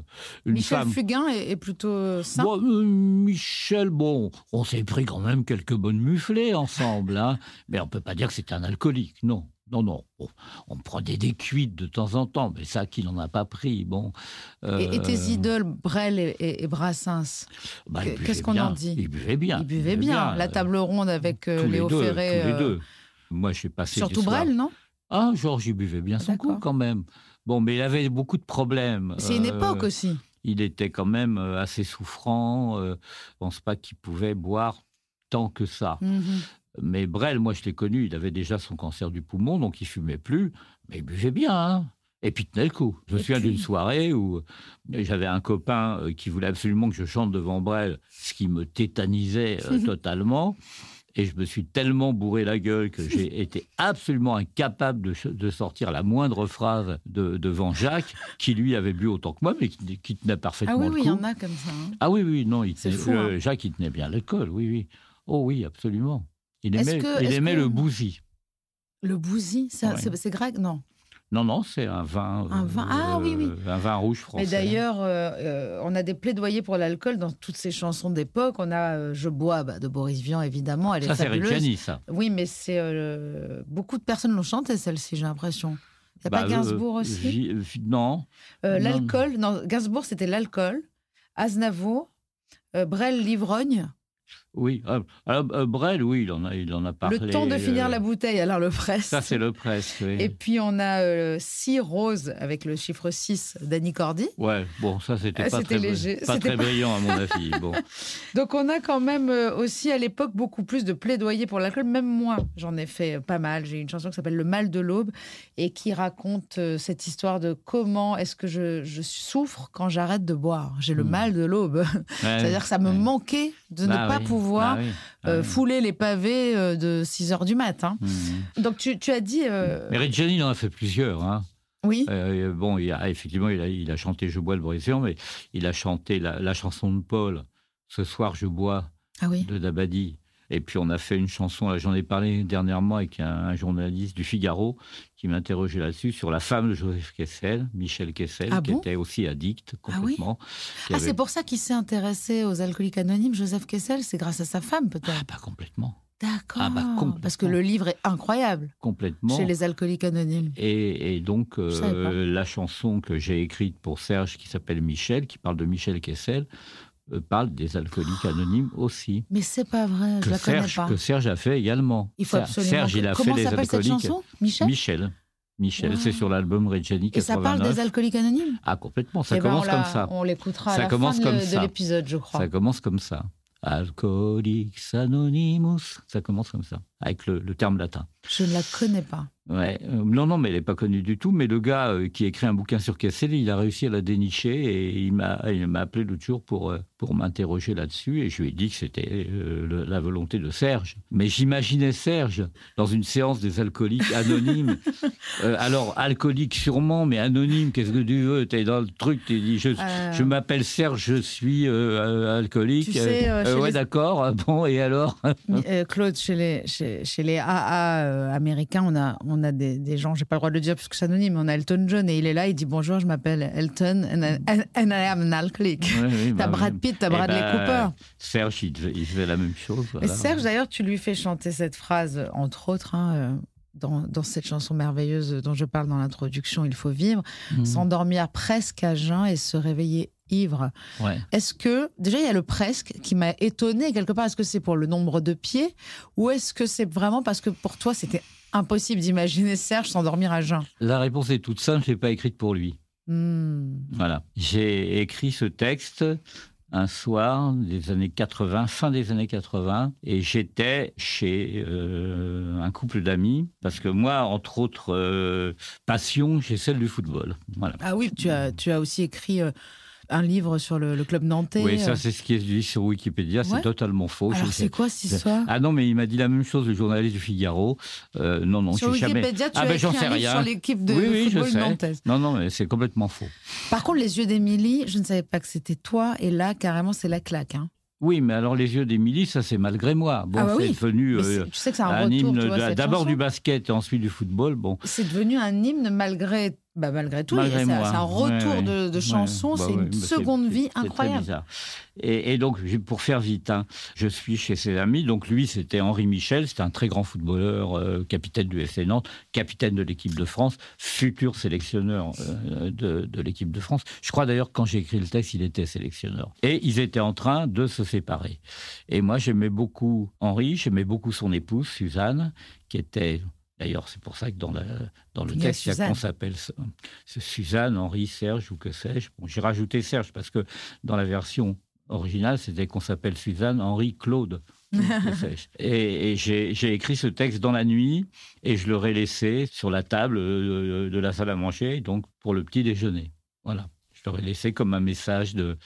Michel Fugain est plutôt sain.
Bon, Michel, bon, on s'est pris quand même quelques bonnes muflées ensemble, mais on ne peut pas dire que c'est un alcoolique, non. Non. On prenait des cuites de temps en temps, mais ça, qui n'en a pas pris, bon.
Et tes idoles, Brel et Brassens, qu'est-ce qu'on en dit?
Ils buvaient bien.
Ils buvaient bien. La table ronde avec Léo Ferré.
Tous les deux. Moi, je suis passé
surtout Brel, non?
Ah, Georges, il buvait bien son coup, quand même. Bon, mais il avait beaucoup de problèmes.
C'est une époque aussi.
Il était quand même assez souffrant. Je ne pense pas qu'il pouvait boire tant que ça. Mais Brel, moi, je l'ai connu, il avait déjà son cancer du poumon, donc il fumait plus. Mais il buvait bien, Et puis, il tenait le coup. Je me souviens d'une soirée où j'avais un copain qui voulait absolument que je chante devant Brel, ce qui me tétanisait totalement. Et je me suis tellement bourré la gueule que j'ai été absolument incapable de sortir la moindre phrase devant Jacques, qui lui avait bu autant que moi, mais qui tenait parfaitement le coup.
Ah oui, il y en a comme ça.
Ah oui, non,
fou,
Jacques, il tenait bien l'alcool, oui. Oh oui, absolument. Il aimait le bousy.
Le bousy, c'est grec? Non,
c'est un vin.
Oui.
Un vin rouge français.
Et d'ailleurs, on a des plaidoyers pour l'alcool dans toutes ces chansons d'époque. On a Je bois de Boris Vian, évidemment. Elle est fabuleuse.
C'est Reggiani, ça.
Oui, mais beaucoup de personnes l'ont chantée, celle-ci, j'ai l'impression. Il n'y a pas Gainsbourg aussi?
Non.
L'alcool, non, Gainsbourg, c'était l'alcool. Aznavour, Brel, l'ivrogne.
Oui, alors Brel, oui, il en a parlé.
Le temps de finir la bouteille, alors le Prest.
Ça, c'est le Prest, oui.
Et puis, on a 6 roses avec le chiffre 6 d'Annie Cordy.
Ouais, bon, ça, c'était pas très léger. Pas très brillant, à mon avis. Bon.
Donc, on a quand même aussi, à l'époque, beaucoup plus de plaidoyer pour l'alcool. Même moi, j'en ai fait pas mal. J'ai une chanson qui s'appelle Le mal de l'aube et qui raconte cette histoire de comment est-ce que je souffre quand j'arrête de boire. J'ai le mal de l'aube. Ouais, c'est-à-dire que ça me manquait de ne pas pouvoir pouvoir fouler les pavés de 6 heures du matin. Donc tu as dit...
Mais Reggiani, il en a fait plusieurs, hein.
Oui.
Bon, effectivement, il a chanté Je bois le brésilien, mais il a chanté la chanson de Paul, Ce soir je bois, de Dabadi. Et puis on a fait une chanson, là j'en ai parlé dernièrement avec un journaliste du Figaro qui m'interrogeait là-dessus, sur la femme de Joseph Kessel, Michel Kessel, qui était aussi addict complètement.
C'est pour ça qu'il s'est intéressé aux alcooliques anonymes, Joseph Kessel, c'est grâce à sa femme peut-être?
Ah, pas complètement.
D'accord, parce que le livre est incroyable.
Complètement.
Chez les alcooliques anonymes.
Et donc, la chanson que j'ai écrite pour Serge, qui s'appelle Michel, qui parle de Michel Kessel, parle des alcooliques anonymes aussi.
Mais c'est pas vrai, je la connais pas.
Que Serge a fait également.
Il faut absolument...
Serge, il a
Comment
fait les alcooliques.
Comment s'appelle cette chanson?
Michel, c'est sur l'album Reggiani 89.
Et ça parle des alcooliques anonymes?
Ah, complètement, ça commence comme ça.
On l'écoutera à la fin de l'épisode, je crois.
Ça commence comme ça. Alcooliques Anonymous, ça commence comme ça, avec le terme latin.
Je ne la connais pas.
Ouais. Non, mais elle n'est pas connue du tout. Mais le gars qui a écrit un bouquin sur Kessel, il a réussi à la dénicher et il m'a appelé l'autre jour pour m'interroger là-dessus. Et je lui ai dit que c'était la volonté de Serge. Mais j'imaginais Serge dans une séance des alcooliques anonymes. Alors, alcoolique sûrement, mais anonyme, qu'est-ce que tu veux? T'es dans le truc, tu dis je m'appelle Serge, je suis alcoolique.
Tu sais,
d'accord. Bon, et alors?
Claude, chez les AA américains, on a des gens, j'ai pas le droit de le dire parce que c'est anonyme, on a Elton John et il est là, il dit bonjour, je m'appelle Elton and I am an alcoholic. T'as Brad Pitt, t'as Bradley Cooper.
Serge, il fait la même chose. Voilà.
Et Serge, d'ailleurs, tu lui fais chanter cette phrase, entre autres, dans cette chanson merveilleuse dont je parle dans l'introduction, Il faut vivre, s'endormir presque à jeun et se réveiller ivre.
Ouais.
Est-ce que, déjà, il y a le presque qui m'a étonné quelque part. Est-ce que c'est pour le nombre de pieds ou est-ce que c'est vraiment parce que pour toi, c'était impossible d'imaginer Serge s'endormir à jeun?
La réponse est toute simple, je ne l'ai pas écrite pour lui. Voilà. J'ai écrit ce texte un soir des années 80, fin des années 80, et j'étais chez un couple d'amis, parce que moi, entre autres passions, j'ai celle du football. Voilà.
Ah oui, tu as aussi écrit... un livre sur le club nantais.
Oui, ça, c'est ce qui est dit sur Wikipédia. C'est totalement faux.
Alors, c'est quoi cette histoire?
Ah non, mais il m'a dit la même chose, le journaliste du Figaro. Non,
sur Wikipédia, tu as écrit un livre sur l'équipe de football nantaise.
Non, mais c'est complètement faux.
Par contre, Les yeux d'Émilie, je ne savais pas que c'était toi. Et là, carrément, c'est la claque. Hein.
Oui, mais alors Les yeux d'Émilie, ça c'est malgré moi. Bon, c'est devenu
tu sais que c'est un hymne
d'abord du basket et ensuite du football. Bon.
C'est devenu un hymne malgré tout. C'est un retour de chanson, c'est une seconde vie incroyable.
C'est très bizarre. Et donc, pour faire vite, je suis chez ses amis. Donc lui, c'était Henri Michel, c'était un très grand footballeur, capitaine du FC Nantes, capitaine de l'équipe de France, futur sélectionneur de l'équipe de France. Je crois d'ailleurs que quand j'ai écrit le texte, il était sélectionneur. Et ils étaient en train de se séparer. Et moi, j'aimais beaucoup Henri, j'aimais beaucoup son épouse, Suzanne, qui était... D'ailleurs, c'est pour ça que dans le texte, il y a qu'on s'appelle Suzanne, Henri, Serge ou que sais-je. Bon, j'ai rajouté Serge parce que dans la version originale, c'était qu'on s'appelle Suzanne, Henri, Claude. Et j'ai écrit ce texte dans la nuit et je l'aurais laissé sur la table de la salle à manger, donc pour le petit déjeuner. Voilà. Je l'aurais laissé comme un message de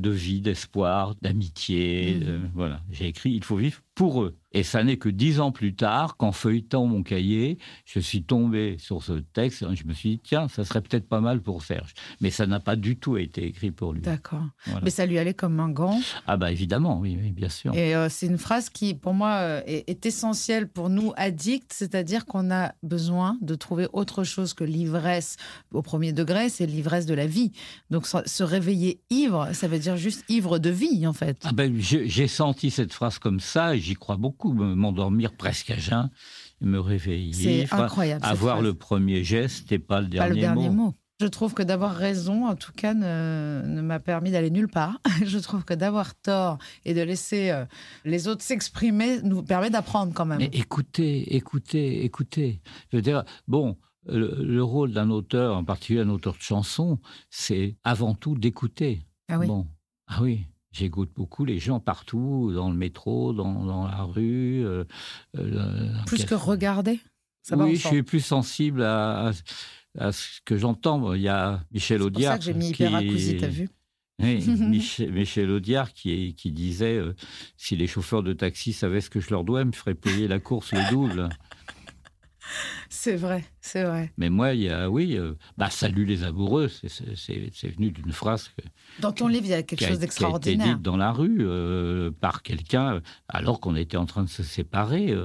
vie, d'espoir, d'amitié. Voilà. J'ai écrit « Il faut vivre pour eux ». Et ça n'est que 10 ans plus tard, qu'en feuilletant mon cahier, je suis tombé sur ce texte. Et je me suis dit, tiens, ça serait peut-être pas mal pour Serge. Mais ça n'a pas du tout été écrit pour lui.
D'accord. Voilà. Mais ça lui allait comme un gant.
Ah évidemment, oui, bien sûr.
Et c'est une phrase qui, pour moi, est essentielle pour nous addicts, c'est-à-dire qu'on a besoin de trouver autre chose que l'ivresse au premier degré, c'est l'ivresse de la vie. Donc se réveiller ivre, ça veut dire juste ivre de vie, en fait.
J'ai senti cette phrase comme ça et j'y crois beaucoup. M'endormir presque à jeun, me réveiller.
C'est incroyable.
Avoir le premier geste et pas le dernier mot.
Je trouve que d'avoir raison, en tout cas, ne m'a permis d'aller nulle part. Je trouve que d'avoir tort et de laisser les autres s'exprimer nous permet d'apprendre quand même.
Mais écoutez. Je veux dire, le rôle d'un auteur, en particulier un auteur de chansons, c'est avant tout d'écouter.
Ah oui.
Ah oui. J'écoute beaucoup les gens partout, dans le métro, dans la rue.
Plus que regarder?
Oui, je suis plus sensible à ce que j'entends. Il y a Michel Audiard.
C'est pour ça que j'ai mis Hyper Acousi, t'as vu?
Oui, Michel Audiard qui disait si les chauffeurs de taxi savaient ce que je leur dois, ils me feraient payer la course le double.
C'est vrai, c'est vrai.
Mais moi, il y a, salut les amoureux, c'est venu d'une phrase
dans ton livre, il y a quelque chose d'extraordinaire.
Qui a été dite dans la rue par quelqu'un, alors qu'on était en train de se séparer,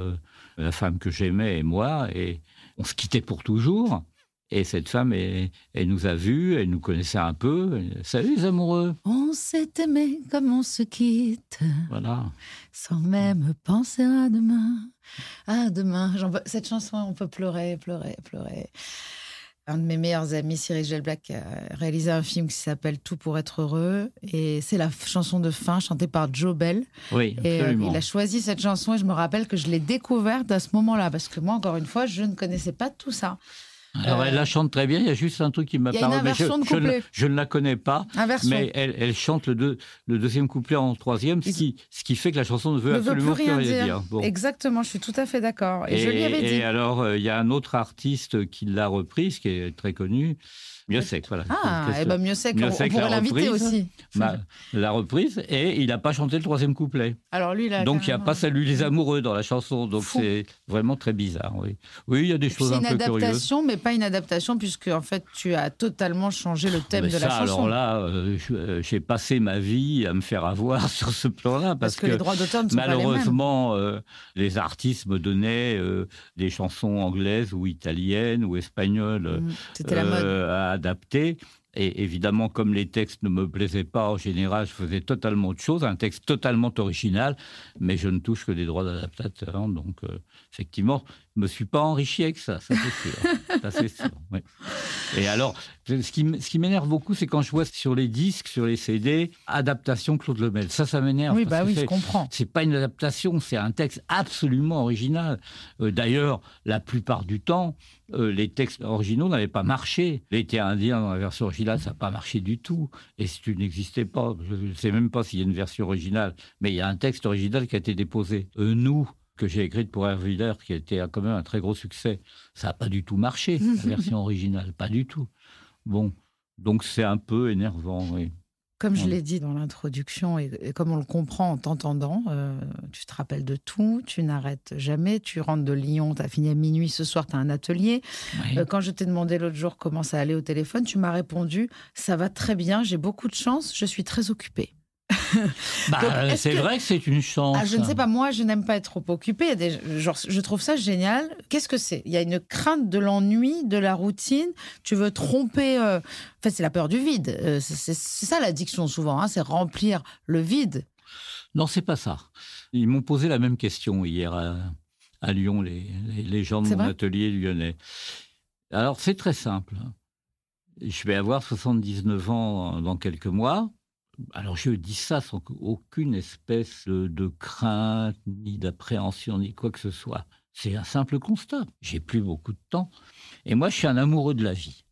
la femme que j'aimais et moi, et on se quittait pour toujours. Et cette femme, elle nous a vus, elle nous connaissait un peu. Salut les amoureux.
On s'est aimé comme on se quitte.
Voilà.
Sans même penser à demain. À demain. Cette chanson, on peut pleurer. Un de mes meilleurs amis, Cyril Gelblack, a réalisé un film qui s'appelle Tout pour être heureux. Et c'est la chanson de fin chantée par Joe Bell.
Oui, absolument.
Et il a choisi cette chanson et je me rappelle que je l'ai découverte à ce moment-là. Parce que moi, encore une fois, je ne connaissais pas tout ça.
Alors, elle la chante très bien. Il y a juste un truc qui m'a paru. Je ne la connais pas.
Inversion.
Mais elle chante le deuxième couplet en troisième, ce qui fait que la chanson ne veut absolument plus rien dire. Bon.
Exactement, je suis tout à fait d'accord. Et je lui avais dit.
Et alors, il y a un autre artiste qui l'a reprise, qui est très connu. Miossec, voilà.
Miossec, on pourrait l'inviter aussi.
La reprise, et il n'a pas chanté le troisième couplet.
Alors lui,
donc il n'y a pas Salut les amoureux dans la chanson, donc c'est vraiment très bizarre. Oui, il y a des choses un peu curieuses.
C'est une adaptation, mais pas une adaptation, puisque en fait tu as totalement changé le thème de la chanson.
Alors là, j'ai passé ma vie à me faire avoir sur ce plan-là, parce que les droits d'auteur ne sont malheureusement, pas les mêmes. Les artistes me donnaient des chansons anglaises ou italiennes ou espagnoles.
C'était la mode.
Adapté. Et évidemment, comme les textes ne me plaisaient pas, en général, je faisais totalement autre chose, un texte totalement original, mais je ne touche que des droits d'adaptateur. Donc, effectivement, je ne me suis pas enrichi avec ça c'est sûr. Ça, c'est sûr, oui. Et alors, ce qui m'énerve beaucoup, c'est quand je vois sur les disques, sur les CD, adaptation Claude Lemel. Ça m'énerve.
Oui, je comprends.
C'est pas une adaptation, c'est un texte absolument original. D'ailleurs, la plupart du temps, les textes originaux n'avaient pas marché. L'été indien dans la version originale, ça n'a pas marché du tout. Et si tu n'existais pas, je ne sais même pas s'il y a une version originale, mais il y a un texte original qui a été déposé. Nous, que j'ai écrite pour Herwiller, qui était quand même un très gros succès, ça n'a pas du tout marché, la version originale, pas du tout. Bon, donc c'est un peu énervant, oui.
Comme je l'ai dit dans l'introduction, et comme on le comprend en t'entendant, tu te rappelles de tout, tu n'arrêtes jamais, tu rentres de Lyon, tu as fini à minuit, ce soir tu as un atelier. Oui. Quand je t'ai demandé l'autre jour comment ça allait au téléphone, tu m'as répondu « ça va très bien, j'ai beaucoup de chance, je suis très occupée ».
C'est vrai que c'est une chance.
Je ne sais pas, moi je n'aime pas être trop occupée. Je trouve ça génial. Qu'est-ce que c'est ? Il y a une crainte de l'ennui, de la routine. Tu veux tromper. En fait, c'est la peur du vide. C'est ça l'addiction souvent, hein, c'est remplir le vide.
Non, c'est pas ça. Ils m'ont posé la même question hier à Lyon, les gens de mon atelier lyonnais. Alors c'est très simple. Je vais avoir 79 ans dans quelques mois. Alors, je dis ça sans aucune espèce de crainte, ni d'appréhension, ni quoi que ce soit. C'est un simple constat. J'ai plus beaucoup de temps. Et moi, je suis un amoureux de la vie.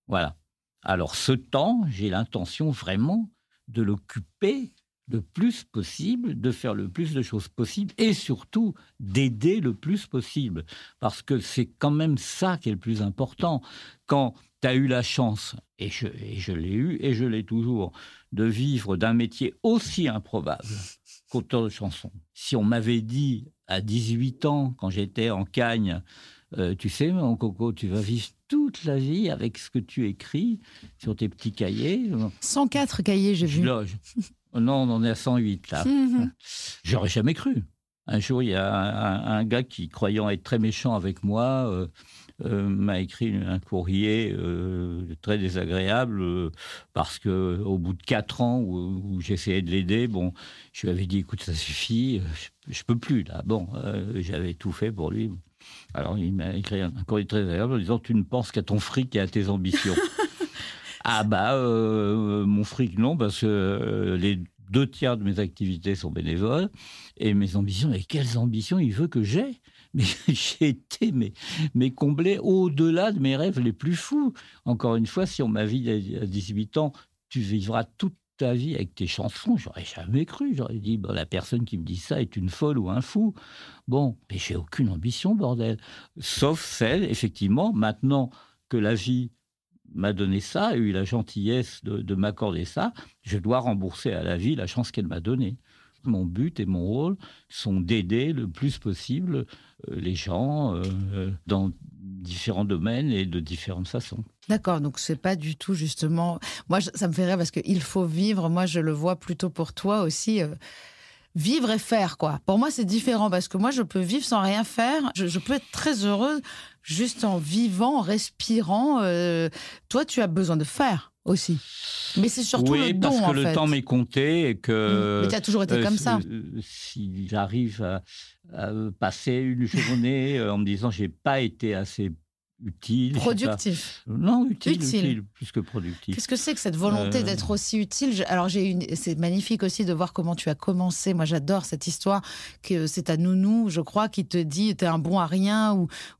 Voilà. Alors, ce temps, j'ai l'intention vraiment de l'occuper le plus possible, de faire le plus de choses possibles et surtout d'aider le plus possible. Parce que c'est quand même ça qui est le plus important. Quand tu as eu la chance, et je l'ai eu et je l'ai toujours, de vivre d'un métier aussi improbable qu'auteur de chansons. Si on m'avait dit à 18 ans, quand j'étais en Cagne, tu sais, mon coco, tu vas vivre toute la vie avec ce que tu écris sur tes petits cahiers.
104 cahiers, j'ai vu.
Non, on en est à 108, là. J'aurais jamais cru. Un jour, il y a un gars qui, croyant être très méchant avec moi, m'a écrit un courrier très désagréable parce qu'au bout de 4 ans où j'essayais de l'aider, bon, je lui avais dit, écoute, ça suffit, je peux plus, là. Bon, j'avais tout fait pour lui. Alors, il m'a écrit un courrier très agréable en disant, tu ne penses qu'à ton fric et à tes ambitions. Mon fric, non, parce que les 2/3 de mes activités sont bénévoles. Et mes ambitions, mais quelles ambitions il veut que j'ai ? Mais j'ai été mais comblé au-delà de mes rêves les plus fous. Encore une fois, si on m'a dit à 18 ans, tu vivras toute ta vie avec tes chansons, j'aurais jamais cru. J'aurais dit, la personne qui me dit ça est une folle ou un fou. Bon, mais j'ai aucune ambition, bordel. Sauf celle, effectivement, maintenant que la vie m'a donné ça, a eu la gentillesse de m'accorder ça, je dois rembourser à la vie la chance qu'elle m'a donnée. Mon but et mon rôle sont d'aider le plus possible les gens dans différents domaines et de différentes façons.
D'accord, donc c'est pas du tout justement... Moi, ça me fait rire parce qu'il faut vivre. Moi, je le vois plutôt pour toi aussi. Vivre et faire, quoi. Pour moi, c'est différent parce que moi, je peux vivre sans rien faire. Je peux être très heureuse juste en vivant, en respirant. Toi, tu as besoin de faire aussi. Mais c'est surtout le don, en fait. Oui, parce que
le temps m'est compté et que...
Mais tu as toujours été comme ça.
Si j'arrive à passer une journée en me disant j'ai pas été assez utile.
Productif.
Non, utile, plus que productif.
Qu'est-ce que c'est que cette volonté d'être aussi utile ? Alors, c'est magnifique aussi de voir comment tu as commencé. Moi, j'adore cette histoire, que c'est ta nounou, je crois, qui te dit « t'es un bon à rien »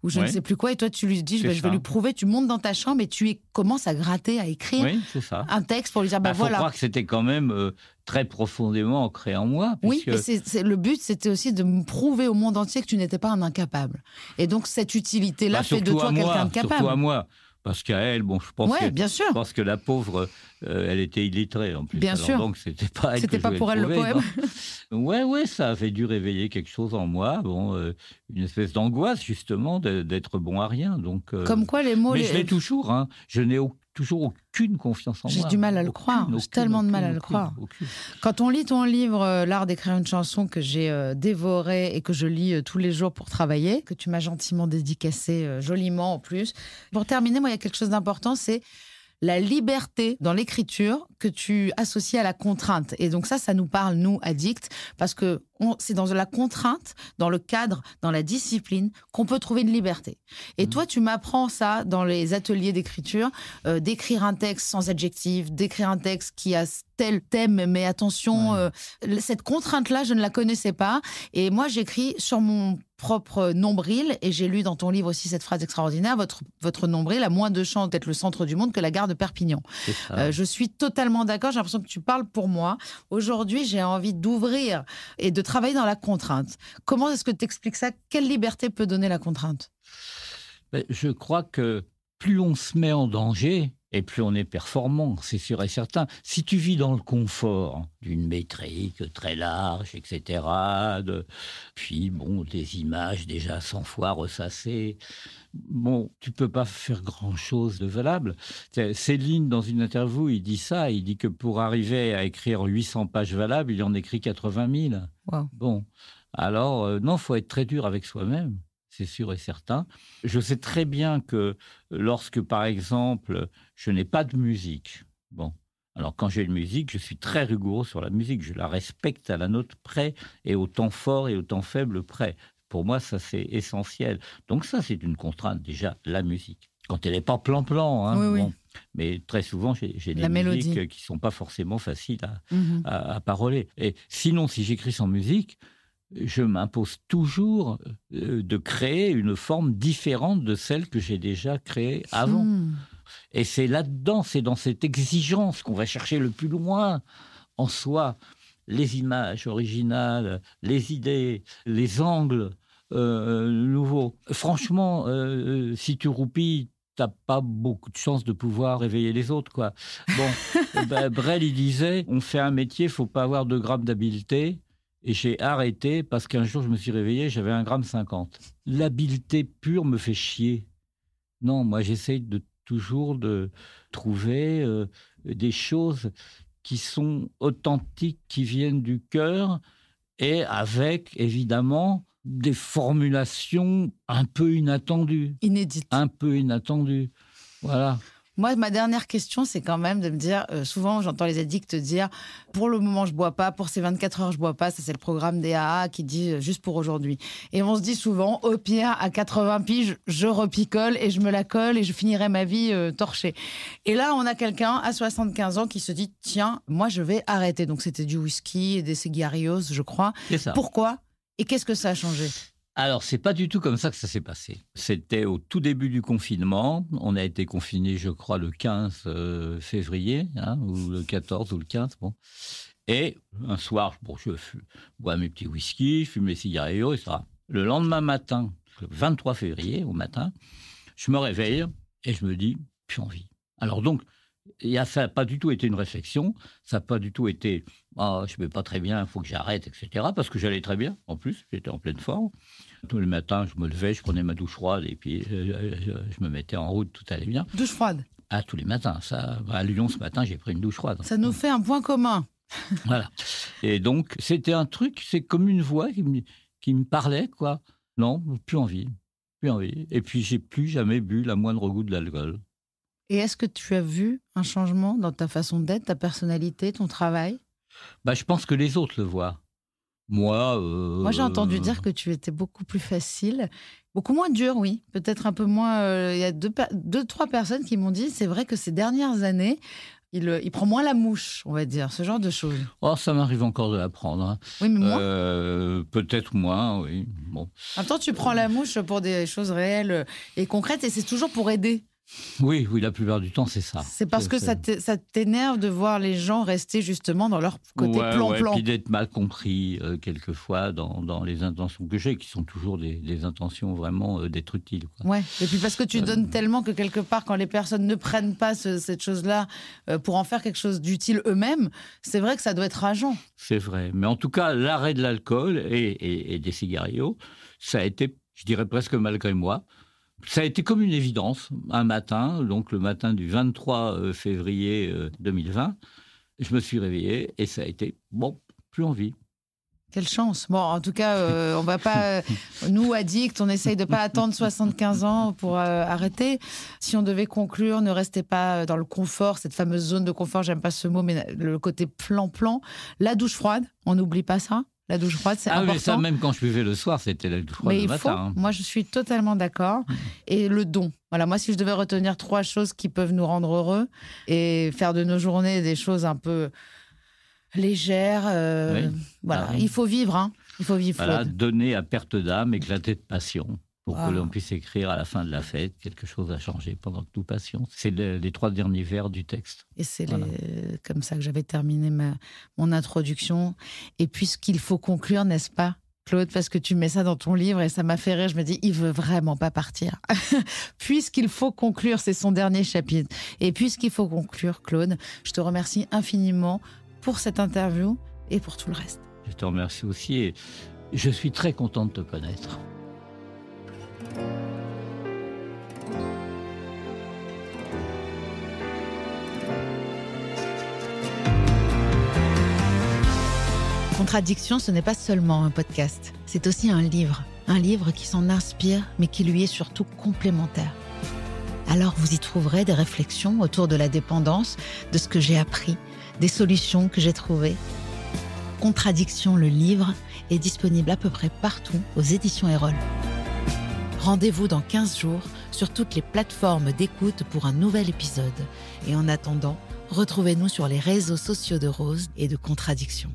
ou je ne sais plus quoi. Et toi, tu lui dis « je vais lui prouver ». Tu montes dans ta chambre et tu commences à gratter, à écrire un texte pour lui dire « voilà ».
Il faut croire que c'était quand même... très profondément ancré en moi.
Oui, mais le but, c'était aussi de me prouver au monde entier que tu n'étais pas un incapable. Et donc, cette utilité-là fait de toi quelqu'un de capable.
Surtout à moi. Parce qu'à elle, bon, je pense que la pauvre, elle était illettrée en plus.
Bien sûr.
Donc, c'était pas elle.
C'était pas pour elle le poème.
Ouais, ça avait dû réveiller quelque chose en moi. Bon, une espèce d'angoisse, justement, d'être bon à rien. Donc,
comme quoi les mots...
Mais je l'ai toujours, hein. Je n'ai toujours aucune confiance en moi.
J'ai du mal à le croire. J'ai tellement de mal à le croire. Quand on lit ton livre, L'art d'écrire une chanson, que j'ai dévoré et que je lis tous les jours pour travailler, que tu m'as gentiment dédicacé, joliment en plus. Pour terminer, moi, il y a quelque chose d'important, c'est la liberté dans l'écriture que tu associes à la contrainte. Et donc ça nous parle, nous, addicts, parce que c'est dans la contrainte, dans le cadre, dans la discipline, qu'on peut trouver une liberté. Et toi, tu m'apprends ça dans les ateliers d'écriture, d'écrire un texte sans adjectif, d'écrire un texte qui a tel thème, mais attention, cette contrainte-là, je ne la connaissais pas. Et moi, j'écris sur mon propre nombril, et j'ai lu dans ton livre aussi cette phrase extraordinaire, votre nombril a moins de chance d'être le centre du monde que la gare de Perpignan. Je suis totalement d'accord, j'ai l'impression que tu parles pour moi. Aujourd'hui, j'ai envie d'ouvrir et de travailler dans la contrainte. Comment est-ce que tu expliques ça ? Quelle liberté peut donner la contrainte ?
Je crois que plus on se met en danger, et plus on est performant, c'est sûr et certain. Si tu vis dans le confort d'une métrique très large, etc., puis des images déjà 100 fois ressassées, tu peux pas faire grand-chose de valable. Céline, dans une interview, il dit ça, il dit que pour arriver à écrire 800 pages valables, il en écrit 80 000.
Wow.
Bon, alors, non, faut être très dur avec soi-même. C'est sûr et certain. Je sais très bien que lorsque, par exemple, je n'ai pas de musique, alors quand j'ai une musique, je suis très rigoureux sur la musique. Je la respecte à la note près et au temps fort et au temps faible près. Pour moi, ça, c'est essentiel. Donc ça, c'est une contrainte, déjà, la musique. Quand elle n'est pas plan-plan, hein,
oui.
Mais très souvent, j'ai des musiques qui ne sont pas forcément faciles à paroler. Et sinon, si j'écris sans musique, je m'impose toujours de créer une forme différente de celle que j'ai déjà créée avant. Et c'est là-dedans, c'est dans cette exigence qu'on va chercher le plus loin en soi. Les images originales, les idées, les angles nouveaux. Franchement, si tu roupilles, t'as pas beaucoup de chance de pouvoir réveiller les autres, quoi. Brel, il disait, on fait un métier, faut pas avoir 2 grammes d'habileté. Et j'ai arrêté parce qu'un jour, je me suis réveillé, j'avais 1,50 g. L'habileté pure me fait chier. Non, moi, j'essaye toujours de trouver des choses qui sont authentiques, qui viennent du cœur, et avec, évidemment, des formulations un peu inattendues.
Inédites.
Un peu inattendues. Voilà.
Moi, ma dernière question, c'est quand même de me dire, souvent j'entends les addicts dire, pour le moment je bois pas, pour ces 24 heures je bois pas, ça c'est le programme des AA qui dit juste pour aujourd'hui. Et on se dit souvent, au pire, à 80 piges, je repicole et je me la colle et je finirai ma vie torchée. Et là, on a quelqu'un à 75 ans qui se dit, tiens, moi je vais arrêter. Donc c'était du whisky et des cigarillos, je crois.
C'est ça.
Pourquoi ? Et qu'est-ce que ça a changé ?
Alors, c'est pas du tout comme ça que ça s'est passé. C'était au tout début du confinement. On a été confinés, je crois, le 15 février, ou le 14 ou le 15, Et un soir, je bois mes petits whisky, je fume mes cigarillos, etc. Le lendemain matin, le 23 février, au matin, je me réveille et je me dis, plus envie. Alors donc, ça n'a pas du tout été une réflexion, ça n'a pas du tout été « Ah, je ne vais pas très bien, il faut que j'arrête, etc. » Parce que j'allais très bien, en plus, j'étais en pleine forme. Tous les matins, je me levais, je prenais ma douche froide et puis je me mettais en route, tout allait bien.
Douche froide?
Ah, tous les matins. Ça, à Lyon, ce matin, j'ai pris une douche froide.
Ça nous fait un point commun.
Voilà. Et donc, c'était un truc, c'est comme une voix qui me parlait, quoi. Non, plus envie. Et puis, j'ai plus jamais bu la moindre goutte d'alcool.
Et est-ce que tu as vu un changement dans ta façon d'être, ta personnalité, ton travail?
Je pense que les autres le voient. Moi,
j'ai entendu dire que tu étais beaucoup plus facile, beaucoup moins dur, oui. Peut-être un peu moins. Il y a deux, trois personnes qui m'ont dit, c'est vrai que ces dernières années, il prend moins la mouche, on va dire, ce genre de choses.
Oh, ça m'arrive encore de l'apprendre. Hein.
Oui, mais moins.
Peut-être moins, oui. Bon.
En même temps, tu prends la mouche pour des choses réelles et concrètes, et c'est toujours pour aider.
Oui, la plupart du temps, c'est ça.
C'est parce que ça t'énerve de voir les gens rester justement dans leur côté plan-plan.
Et puis d'être mal compris quelquefois dans les intentions que j'ai, qui sont toujours des intentions vraiment d'être utiles. Quoi.
Ouais. Et puis parce que tu donnes tellement que quelque part, quand les personnes ne prennent pas cette chose-là pour en faire quelque chose d'utile eux-mêmes, c'est vrai que ça doit être rageant.
C'est vrai. Mais en tout cas, l'arrêt de l'alcool et des cigarios, ça a été, je dirais presque malgré moi, ça a été comme une évidence, un matin, donc le matin du 23 février 2020, je me suis réveillé et ça a été, plus envie.
Quelle chance. Bon, en tout cas, on va pas, nous, addicts, on essaye de pas attendre 75 ans pour arrêter. Si on devait conclure, ne restez pas dans le confort, cette fameuse zone de confort, j'aime pas ce mot, mais le côté plan-plan. La douche froide, on n'oublie pas ça. La douche froide, c'est important.
Mais ça, même quand je buvais le soir, c'était la douche froide le matin.
Moi, je suis totalement d'accord. Et le don. Voilà, moi, si je devais retenir 3 choses qui peuvent nous rendre heureux et faire de nos journées des choses un peu légères, il faut vivre. Hein. Il faut vivre.
Voilà, donner à perte d'âme, éclater de passion. Pour que l'on puisse écrire à la fin de la fête, quelque chose a changé pendant que nous passions. C'est les 3 derniers vers du texte.
Et c'est comme ça que j'avais terminé mon introduction. Et puisqu'il faut conclure, n'est-ce pas, Claude, parce que tu mets ça dans ton livre et ça m'a fait rire, je me dis, il veut vraiment pas partir. Puisqu'il faut conclure, c'est son dernier chapitre. Et puisqu'il faut conclure, Claude, je te remercie infiniment pour cette interview et pour tout le reste.
Je te remercie aussi et je suis très content de te connaître.
Contradiction, ce n'est pas seulement un podcast, c'est aussi un livre qui s'en inspire, mais qui lui est surtout complémentaire. Alors vous y trouverez des réflexions autour de la dépendance, de ce que j'ai appris, des solutions que j'ai trouvées. Contradiction, le livre, est disponible à peu près partout aux éditions Erol. Rendez-vous dans 15 jours sur toutes les plateformes d'écoute pour un nouvel épisode. Et en attendant, retrouvez-nous sur les réseaux sociaux de Rose et de Contradiction.